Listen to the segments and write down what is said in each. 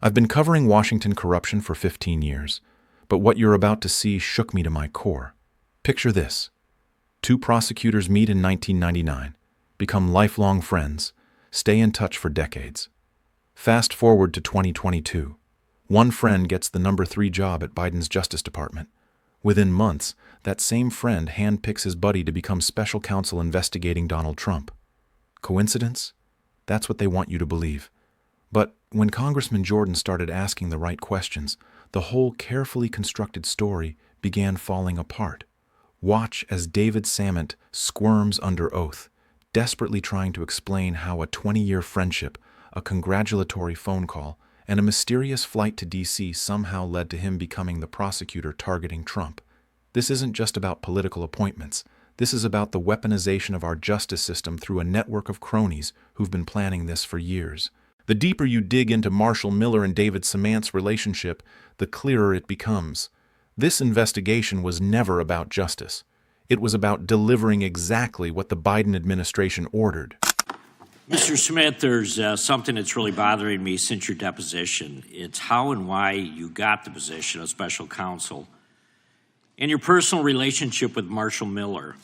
I've been covering Washington corruption for 15 years, but what you're about to see shook me to my core. Picture this. Two prosecutors meet in 1999, become lifelong friends, stay in touch for decades. Fast forward to 2022. One friend gets the number 3 job at Biden's Justice Department. Within months, that same friend handpicks his buddy to become special counsel investigating Donald Trump. Coincidence? That's what they want you to believe. But when Congressman Jordan started asking the right questions, the whole carefully constructed story began falling apart. Watch as David Samet squirms under oath, desperately trying to explain how a 20-year friendship, a congratulatory phone call, and a mysterious flight to D.C. somehow led to him becoming the prosecutor targeting Trump. This isn't just about political appointments. This is about the weaponization of our justice system through a network of cronies who've been planning this for years. The deeper you dig into Marshall Miller and David Samet's relationship, the clearer it becomes. This investigation was never about justice. It was about delivering exactly what the Biden administration ordered. Mr. Smith, there's something that's really bothering me since your deposition. It's how and why you got the position of special counsel and your personal relationship with Marshall Miller.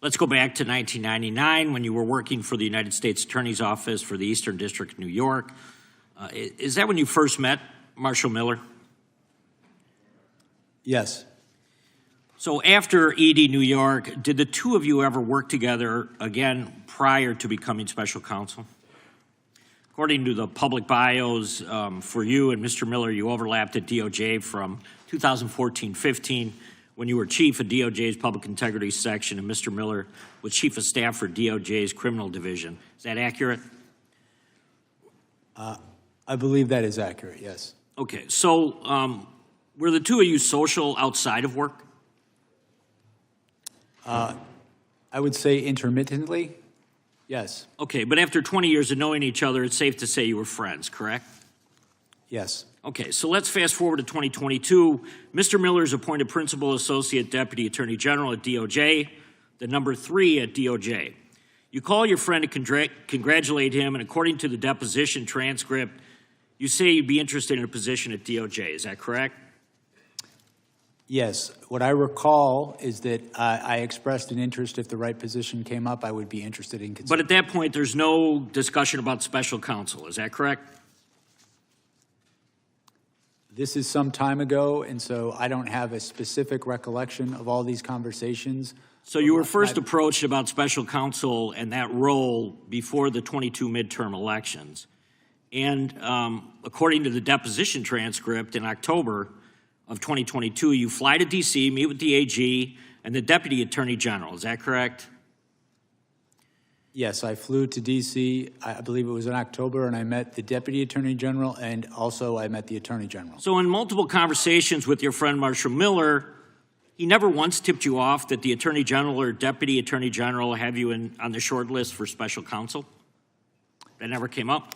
Let's go back to 1999 when you were working for the United States Attorney's Office for the Eastern District of New York. Is that when you first met Marshall Miller? Yes. So after ED New York, did the two of you ever work together again prior to becoming special counsel? According to the public bios for you and Mr. Miller, you overlapped at DOJ from 2014-15 when you were chief of DOJ's Public Integrity Section and Mr. Miller was chief of staff for DOJ's Criminal Division. Is that accurate? I believe that is accurate, yes. Okay, so were the two of you social outside of work? I would say intermittently, yes. Okay, but after 20 years of knowing each other, it's safe to say you were friends, correct? Yes. Okay, so let's fast forward to 2022. Mr. Miller is appointed Principal Associate Deputy Attorney General at DOJ, the number 3 at DOJ. You call your friend to congratulate him, and according to the deposition transcript, you say you'd be interested in a position at DOJ. Is that correct? Yes. What I recall is that I expressed an interest if the right position came up, I would be interested in considering. But at that point, there's no discussion about special counsel. Is that correct? This is some time ago, and so I don't have a specific recollection of all these conversations. So you were first approached about special counsel and that role before the 22 midterm elections. And according to the deposition transcript in October of 2022, you fly to D.C., meet with the AG and the Deputy Attorney General. Is that correct? Yes, I flew to D.C., I believe it was in October, and I met the Deputy Attorney General, and also I met the Attorney General. So in multiple conversations with your friend Marshall Miller, he never once tipped you off that the Attorney General or Deputy Attorney General have you on the short list for special counsel? That never came up?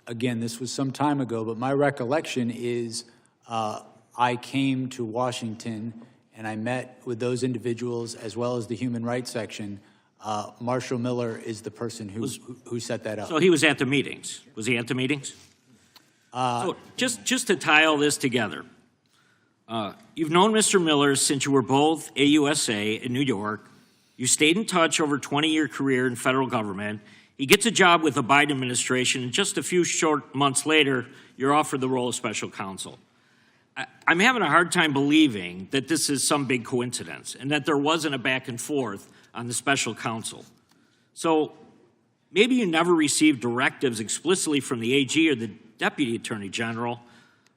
Again, this was some time ago, but my recollection is I came to Washington and I met with those individuals as well as the Human Rights Section. Marshall Miller is the person who set that up. So he was at the meetings. Was he at the meetings? So just to tie all this together, you've known Mr. Miller since you were both AUSA in New York. You stayed in touch over a 20-year career in federal government. He gets a job with the Biden administration, and just a few short months later, you're offered the role of special counsel. I'm having a hard time believing that this is some big coincidence and that there wasn't a back and forth on the special counsel. So maybe you never received directives explicitly from the AG or the Deputy Attorney General,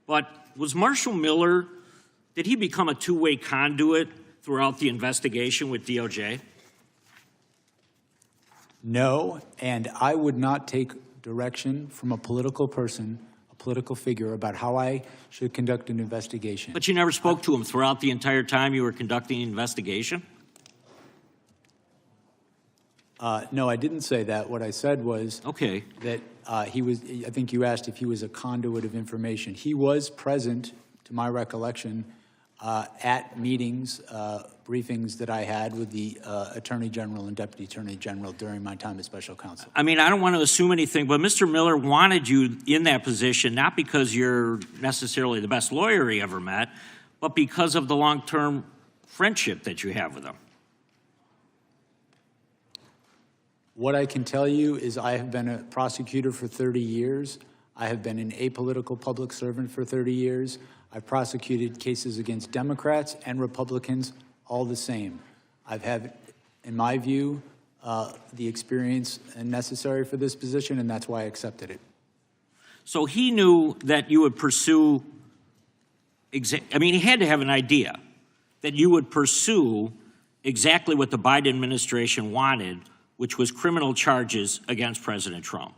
but was Marshall Miller, did he become a two-way conduit throughout the investigation with DOJ? No, and I would not take direction from a political person, a political figure, about how I should conduct an investigation. But you never spoke to him throughout the entire time you were conducting the investigation? No, I didn't say that. What I said was that he was, I think you asked if he was a conduit of information. He was present, to my recollection, at meetings briefings that I had with the Attorney General and Deputy Attorney General during my time as special counsel. I mean, I don't want to assume anything, but Mr. Miller wanted you in that position, not because you're necessarily the best lawyer he ever met, but because of the long-term friendship that you have with him. What I can tell you is I have been a prosecutor for 30 years. I have been an apolitical public servant for 30 years. I've prosecuted cases against Democrats and Republicans all the same. I've had, in my view, the experience necessary for this position, and that's why I accepted it. So he knew that you would pursue, I mean, he had to have an idea that you would pursue exactly what the Biden administration wanted, which was criminal charges against President Trump.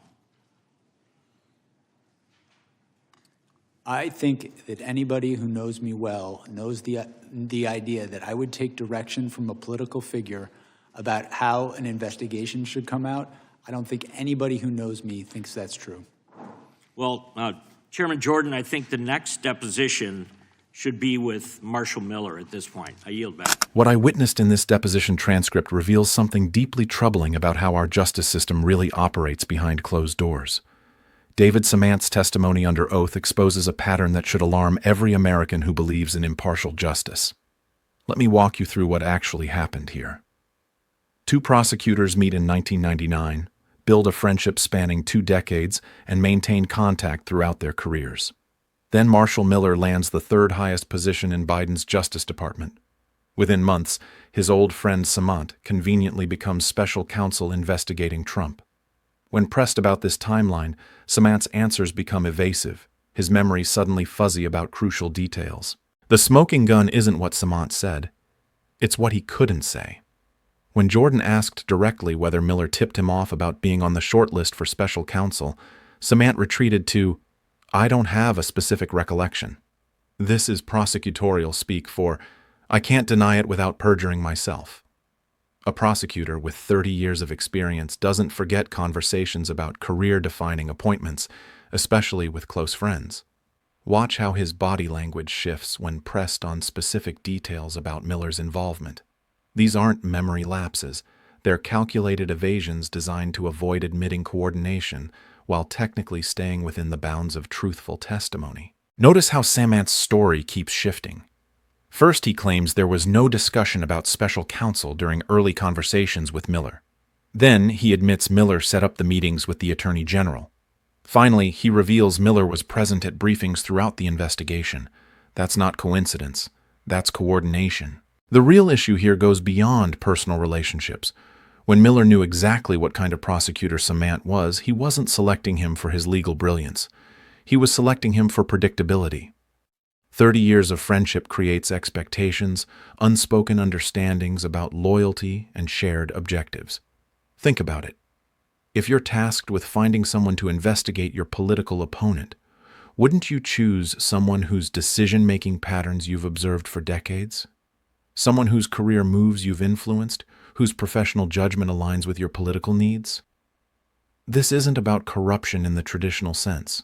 I think that anybody who knows me well knows the idea that I would take direction from a political figure about how an investigation should come out. I don't think anybody who knows me thinks that's true. Well, Chairman Jordan, I think the next deposition should be with Marshall Miller at this point. I yield back. What I witnessed in this deposition transcript reveals something deeply troubling about how our justice system really operates behind closed doors. David Samant's testimony under oath exposes a pattern that should alarm every American who believes in impartial justice. Let me walk you through what actually happened here. Two prosecutors meet in 1999, build a friendship spanning 2 decades, and maintain contact throughout their careers. Then Marshall Miller lands the 3rd highest position in Biden's Justice Department. Within months, his old friend Samant conveniently becomes special counsel investigating Trump. When pressed about this timeline, Samant's answers become evasive, his memory suddenly fuzzy about crucial details. The smoking gun isn't what Samant said. It's what he couldn't say. When Jordan asked directly whether Miller tipped him off about being on the short list for special counsel, Samant retreated to, "I don't have a specific recollection." This is prosecutorial speak for, "I can't deny it without perjuring myself." A prosecutor with 30 years of experience doesn't forget conversations about career-defining appointments, especially with close friends. Watch how his body language shifts when pressed on specific details about Miller's involvement. These aren't memory lapses. They're calculated evasions designed to avoid admitting coordination while technically staying within the bounds of truthful testimony. Notice how Samant's story keeps shifting. First, he claims there was no discussion about special counsel during early conversations with Miller. Then, he admits Miller set up the meetings with the Attorney General. Finally, he reveals Miller was present at briefings throughout the investigation. That's not coincidence. That's coordination. The real issue here goes beyond personal relationships. When Miller knew exactly what kind of prosecutor Samant was, he wasn't selecting him for his legal brilliance. He was selecting him for predictability. 30 years of friendship creates expectations, unspoken understandings about loyalty and shared objectives. Think about it. If you're tasked with finding someone to investigate your political opponent, wouldn't you choose someone whose decision-making patterns you've observed for decades? Someone whose career moves you've influenced, whose professional judgment aligns with your political needs? This isn't about corruption in the traditional sense.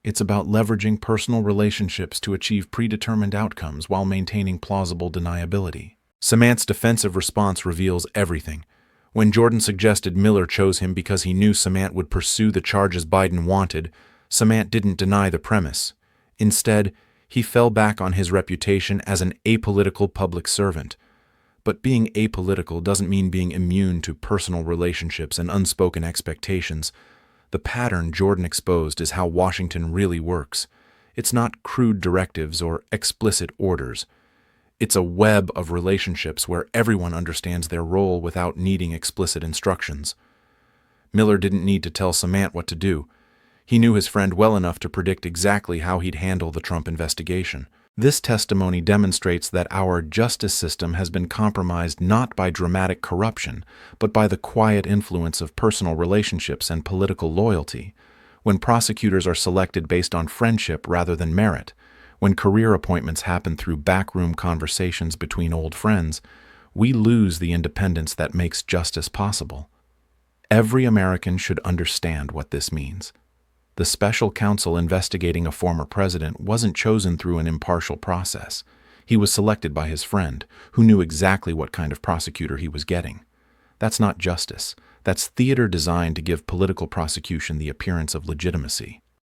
It's about leveraging personal relationships to achieve predetermined outcomes while maintaining plausible deniability. Samant's defensive response reveals everything. When Jordan suggested Miller chose him because he knew Samant would pursue the charges Biden wanted, Samant didn't deny the premise. Instead, he fell back on his reputation as an apolitical public servant. But being apolitical doesn't mean being immune to personal relationships and unspoken expectations. The pattern Jordan exposed is how Washington really works. It's not crude directives or explicit orders. It's a web of relationships where everyone understands their role without needing explicit instructions. Miller didn't need to tell Samant what to do. He knew his friend well enough to predict exactly how he'd handle the Trump investigation. This testimony demonstrates that our justice system has been compromised not by dramatic corruption, but by the quiet influence of personal relationships and political loyalty. When prosecutors are selected based on friendship rather than merit, when career appointments happen through backroom conversations between old friends, we lose the independence that makes justice possible. Every American should understand what this means. The special counsel investigating a former president wasn't chosen through an impartial process. He was selected by his friend, who knew exactly what kind of prosecutor he was getting. That's not justice. That's theater designed to give political prosecution the appearance of legitimacy.